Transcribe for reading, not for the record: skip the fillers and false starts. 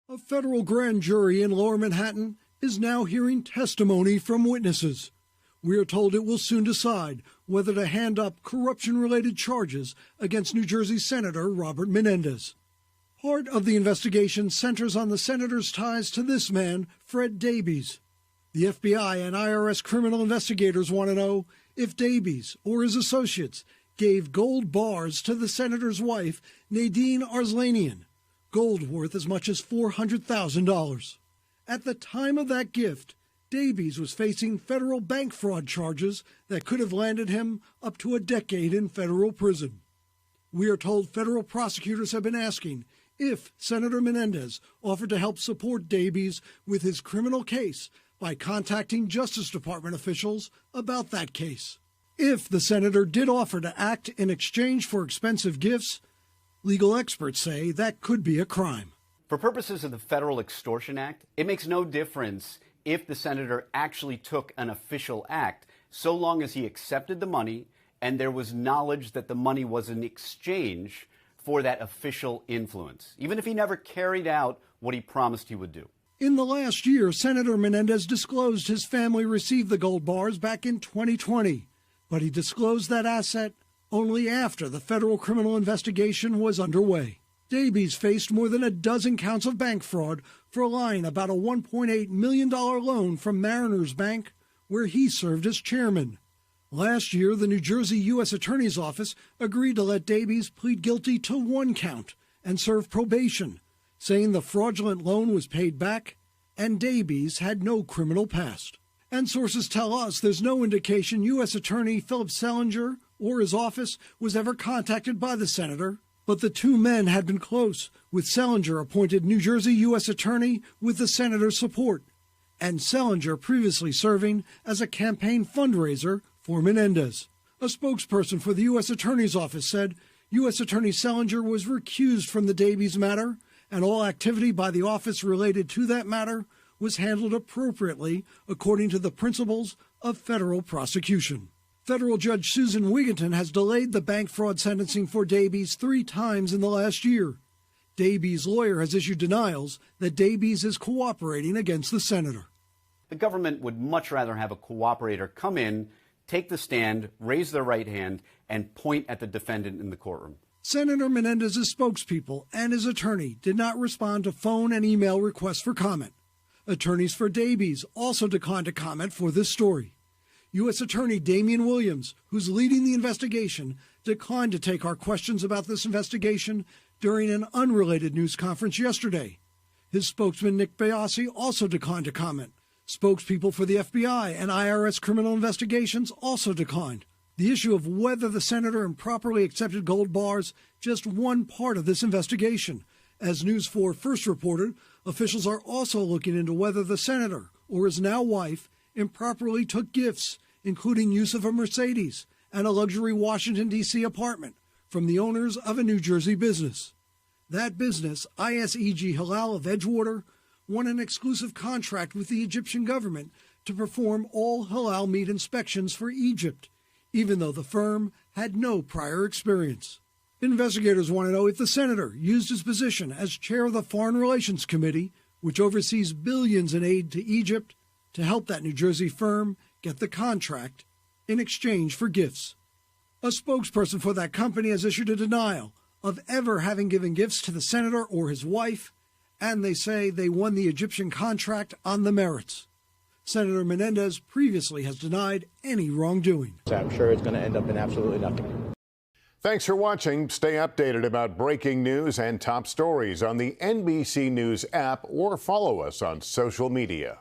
A federal grand jury in Lower Manhattan is now hearing testimony from witnesses. We are told it will soon decide whether to hand up corruption-related charges against New Jersey Senator Robert Menendez. Part of the investigation centers on the senator's ties to this man, Fred Davies. The FBI and IRS criminal investigators want to know if Davies or his associates gave gold bars to the senator's wife, Nadine Arslanian, gold worth as much as $400,000. At the time of that gift, Davies was facing federal bank fraud charges that could have landed him up to a decade in federal prison. We are told federal prosecutors have been asking if Senator Menendez offered to help support Davies with his criminal case by contacting Justice Department officials about that case. If the senator did offer to act in exchange for expensive gifts, legal experts say that could be a crime. For purposes of the Federal Extortion Act, it makes no difference if the senator actually took an official act, so long as he accepted the money and there was knowledge that the money was in exchange for that official influence, even if he never carried out what he promised he would do. In the last year, Senator Menendez disclosed his family received the gold bars back in 2020, but he disclosed that asset only after the federal criminal investigation was underway. Davies faced more than a dozen counts of bank fraud for lying about a $1.8 million loan from Mariners Bank, where he served as chairman. Last year, the New Jersey U.S. Attorney's Office agreed to let Davies plead guilty to one count and serve probation, saying the fraudulent loan was paid back and Davies had no criminal past. And sources tell us there's no indication U.S. Attorney Philip Selinger or his office was ever contacted by the senator, but the two men had been close, with Selinger appointed New Jersey U.S. Attorney with the senator's support, and Selinger previously serving as a campaign fundraiser for Menendez. A spokesperson for the U.S. Attorney's Office said U.S. Attorney Selinger was recused from the Davies matter, and all activity by the office related to that matter was handled appropriately according to the principles of federal prosecution. Federal Judge Susan Wigginton has delayed the bank fraud sentencing for Davies 3 times in the last year. Davies' lawyer has issued denials that Davies is cooperating against the senator. The government would much rather have a cooperator come in, take the stand, raise their right hand, and point at the defendant in the courtroom. Senator Menendez's spokespeople and his attorney did not respond to phone and email requests for comment. Attorneys for Davies also declined to comment for this story. U.S. Attorney Damian Williams, who's leading the investigation, declined to take our questions about this investigation during an unrelated news conference yesterday. His spokesman, Nick Biasi, also declined to comment. Spokespeople for the FBI and IRS criminal investigations also declined. The issue of whether the senator improperly accepted gold bars, just one part of this investigation. As News 4 first reported, officials are also looking into whether the senator, or his now wife, improperly took gifts, including use of a Mercedes and a luxury Washington, D.C. apartment from the owners of a New Jersey business. That business, ISEG Halal of Edgewater, won an exclusive contract with the Egyptian government to perform all halal meat inspections for Egypt, even though the firm had no prior experience. Investigators want to know if the senator used his position as chair of the Foreign Relations Committee, which oversees billions in aid to Egypt, to help that New Jersey firm get the contract in exchange for gifts. A spokesperson for that company has issued a denial of ever having given gifts to the senator or his wife, and they say they won the Egyptian contract on the merits. Senator Menendez previously has denied any wrongdoing. I'm sure it's going to end up in absolutely nothing. Thanks for watching. Stay updated about breaking news and top stories on the NBC News app or follow us on social media.